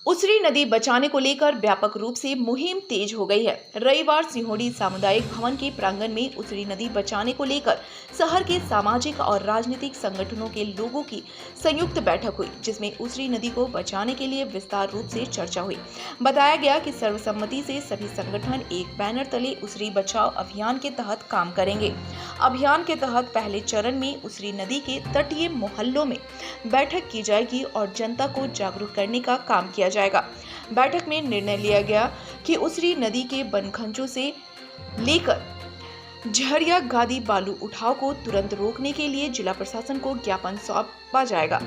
उसरी नदी बचाने को लेकर व्यापक रूप से मुहिम तेज हो गई है। रविवार सिंहोड़ी सामुदायिक भवन के प्रांगण में उसरी नदी बचाने को लेकर शहर के सामाजिक और राजनीतिक संगठनों के लोगों की संयुक्त बैठक हुई, जिसमें उसरी नदी को बचाने के लिए विस्तार रूप से चर्चा हुई। बताया गया कि सर्वसम्मति से सभी संगठन एक बैनर तले उसरी बचाओ अभियान के तहत काम करेंगे। अभियान के तहत पहले चरण में उसरी नदी के तटीय मोहल्लों में बैठक की जाएगी और जनता को जागरूक करने का काम किया जाएगा। बैठक में निर्णय लिया गया कि उसरी नदी के बनखंचों से लेकर झरिया गादी बालू उठाव को तुरंत रोकने के लिए जिला प्रशासन को ज्ञापन सौंपा जाएगा।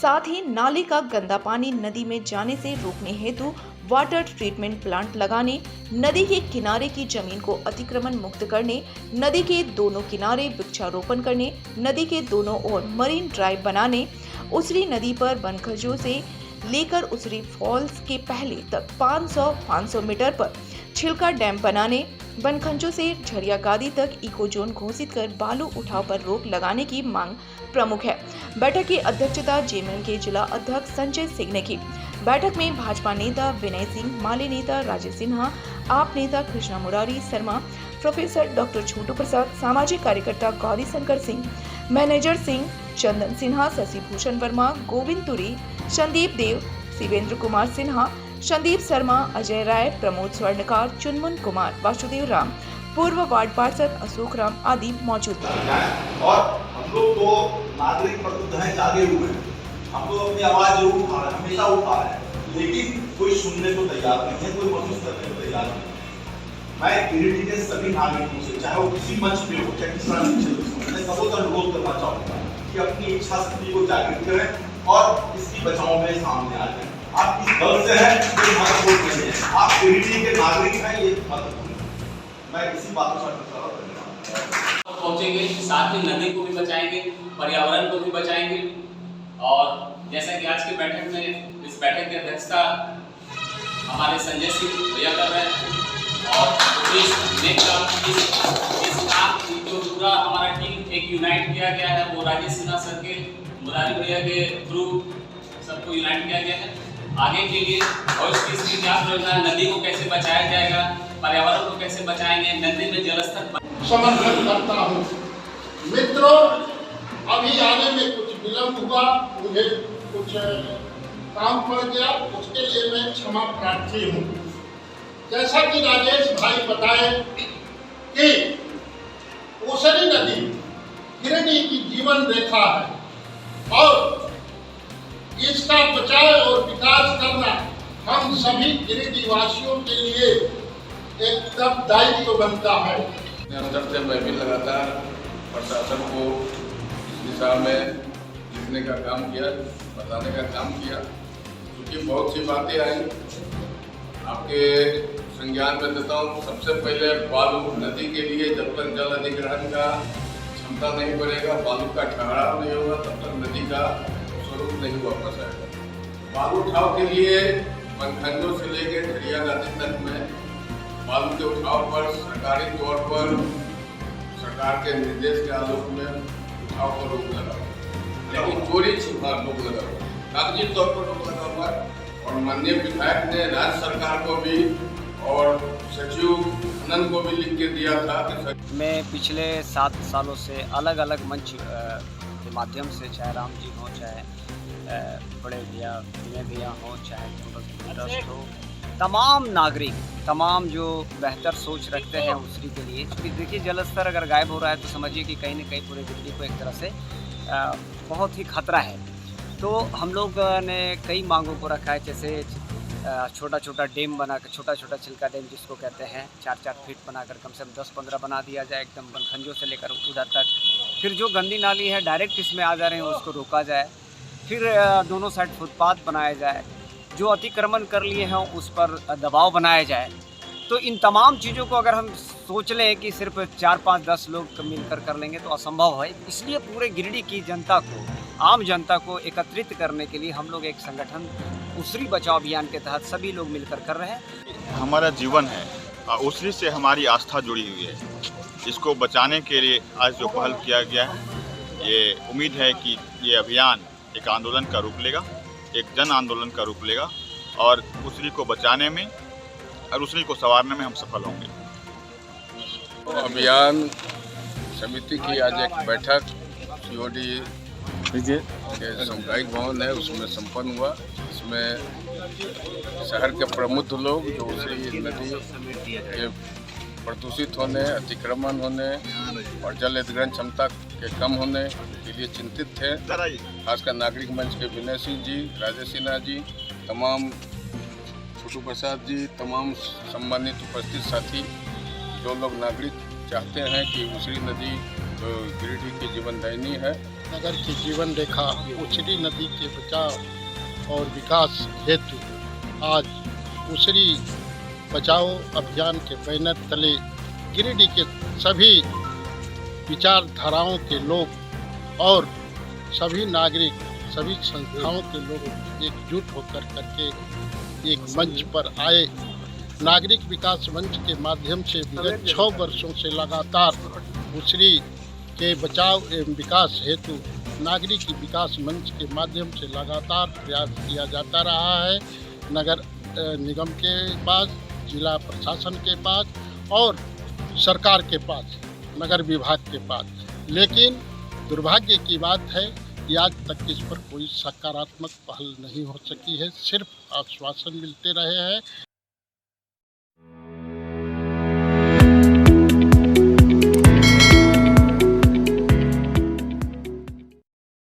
साथ ही नाले का गंदा पानी नदी में जाने से रोकने हेतु वाटर ट्रीटमेंट प्लांट लगाने, नदी के किनारे की जमीन को अतिक्रमण मुक्त करने, नदी के दोनों किनारे वृक्षारोपण करने, नदी के दोनों ओर मरीन ड्राइव बनाने, उसरी नदी पर बनखजों से लेकर उसरी फॉल्स के पहले तक 500 मीटर पर छिलका डैम बनाने, बनखंचों से झरिया गादी तक इको जोन घोषित कर बालू उठाव पर रोक लगाने की मांग प्रमुख है। बैठक की अध्यक्षता जेएमएम के जिला अध्यक्ष संजय सिंह ने की। बैठक में भाजपा नेता विनय सिंह, माले नेता राजेश सिन्हा, आप नेता कृष्णा मुरारी शर्मा, प्रोफेसर डॉक्टर छोटू प्रसाद, सामाजिक कार्यकर्ता गौरी शंकर सिंह, मैनेजर सिंह, चंदन सिन्हा, शशि भूषण वर्मा, गोविंद तुरी, संदीप देव, शिवेंद्र कुमार सिन्हा, संदीप शर्मा, अजय राय, प्रमोद स्वर्णकार, चुनमुन कुमार, वासुदेव राम, पूर्व वार्ड पार्षद अशोक राम आदि मौजूद थे। और हम लोग तो नागरिक प्रबुद्ध हैं, जागे हुए हैं, हम लोग अपनी आवाज जरूर उठा रहे हैं, हमेशा उठा रहे हैं, लेकिन कोई सुनने को तैयार नहीं है, कोई महसूस करने को तैयार नहीं है। मैं गिरिडीह के सभी नागरिकों से, चाहे वो किसी मंच पे हो, चाहे किसी मैं सबको अनुरोध करना चाहूंगा कि अपनी इच्छा शक्ति को जागृत करें और इसकी बचाव में सामने आ जाए। आप किस बल से हैं ये महत्वपूर्ण नहीं है, आप गिरिडीह के नागरिक हैं, ये महत्वपूर्ण है। मैं इसी बात को पहुंचेंगे, साथ ही नदी को भी बचाएंगे, पर्यावरण को भी बचाएंगे। और जैसा कि आज की बैठक में, इस बैठक की अध्यक्षता हमारे संजय सिंह भैया कर रहे हैं और इस काम जो पूरा हमारा टीम एक यूनाइट किया गया है, वो राजेश सिन्हा सर के, मुरारी भैया के थ्रू सबको यूनाइट किया गया है। आगे के लिए और इसकी क्या योजना, नदी को कैसे बचाया जाएगा, पर्यावरण को कैसे बचाएंगे, नदी में जलस्तर समर्थन करता हूँ। मित्रों, अभी आने में कुछ विलम्ब हुआ, मुझे कुछ काम पड़ गया, उसके लिए मैं क्षमा प्रार्थी हूँ। जैसा कि राजेश भाई बताए कि उसरी नदी गिरिडीह की जीवन रेखा है और इसका बचाव और विकास करना हम सभी गिरिडीह वासियों के लिए एकदम दायित्व बनता है। अंदर से मैं भी लगातार प्रशासन को इस दिशा में लिखने का काम किया, बताने का काम किया, क्योंकि बहुत सी बातें आई। आपके संज्ञान में देता हूँ। सबसे पहले बालू नदी के लिए जब तक जल अधिग्रहण का क्षमता नहीं बढ़ेगा, बालू का ठहराव नहीं होगा, तब तक नदी का स्वरूप नहीं वापस आएगा। बालू उठाव के लिए बनखंडों से लेकर झरिया गादी तक में बालू के उठाव पर सरकारी तौर पर सरकार के निर्देश के आलोक में उठाव पर रोक लगा, लेकिन चोरी छिपा रोक लगा, कागजी तौर पर रोक लगा हुआ। और माननीय विधायक ने राज्य सरकार को भी और सचिव खनन को भी लिख के दिया था कि मैं पिछले 7 सालों से अलग अलग मंच के माध्यम से, चाहे राम जी हो, चाहे बड़े भैया विनय भैया हो, चाहे ट्रस्ट हो, तमाम नागरिक, तमाम जो बेहतर सोच रखते हैं उसरी के लिए, क्योंकि देखिए जलस्तर अगर गायब हो रहा है तो समझिए कि कहीं न कहीं पूरे गिरिडीह को एक तरह से बहुत ही खतरा है। तो हम लोग ने कई मांगों को रखा है, जैसे छोटा छोटा डैम बना कर, छोटा छोटा छिलका डैम जिसको कहते हैं, 4-4 फीट बनाकर कम से कम 10-15 बना दिया जाए, एकदम बनखंजों से लेकर उधर तक। फिर जो गंदी नाली है डायरेक्ट इसमें आ जा रहे हैं उसको रोका जाए। फिर दोनों साइड फुटपाथ बनाया जाए, जो अतिक्रमण कर लिए हैं उस पर दबाव बनाया जाए। तो इन तमाम चीज़ों को अगर हम सोच लें कि सिर्फ 4-5-10 लोग मिलकर कर लेंगे तो असंभव है। इसलिए पूरे गिरिडीह की जनता को, आम जनता को एकत्रित करने के लिए हम लोग एक संगठन उसरी बचाओ अभियान के तहत सभी लोग मिलकर कर रहे हैं। हमारा जीवन है, उसरी से हमारी आस्था जुड़ी हुई है। इसको बचाने के लिए आज जो पहल किया गया है, ये उम्मीद है कि ये अभियान एक आंदोलन का रूप लेगा, एक जन आंदोलन का रूप लेगा और उसरी को बचाने में और उसरी को संवारने में हम सफल होंगे। अभियान समिति की आज एक बैठक सीओडी के सामुदायिक भवन है उसमें संपन्न हुआ। इसमें शहर के प्रमुख लोग जो उसरी नदी के प्रदूषित होने, अतिक्रमण होने और जल अधिग्रहण क्षमता के कम होने के लिए चिंतित थे। खासकर नागरिक मंच के विनय सिंह जी, राजेश सिन्हा जी, तमाम छोटू प्रसाद जी, तमाम सम्मानित उपस्थित साथी, जो लोग नागरिक चाहते हैं कि उसरी नदी गिरिडीह की जीवनदायिनी है। नगर की जीवन रेखा उसरी नदी के बचाव और विकास हेतु आज उसरी बचाओ अभियान के बैनर तले गिरिडीह के सभी विचारधाराओं के लोग और सभी नागरिक, सभी संस्थाओं के लोग एकजुट होकर करके एक मंच पर आए। नागरिक विकास मंच के माध्यम से विगत 6 वर्षों से लगातार उसरी के बचाव एवं विकास हेतु नागरिक विकास मंच के माध्यम से लगातार प्रयास किया जाता रहा है। नगर निगम के पास, जिला प्रशासन के पास और सरकार के पास, नगर विभाग के पास। लेकिन दुर्भाग्य की बात है कि आज तक इस पर कोई सकारात्मक पहल नहीं हो सकी है, सिर्फ आश्वासन मिलते रहे हैं।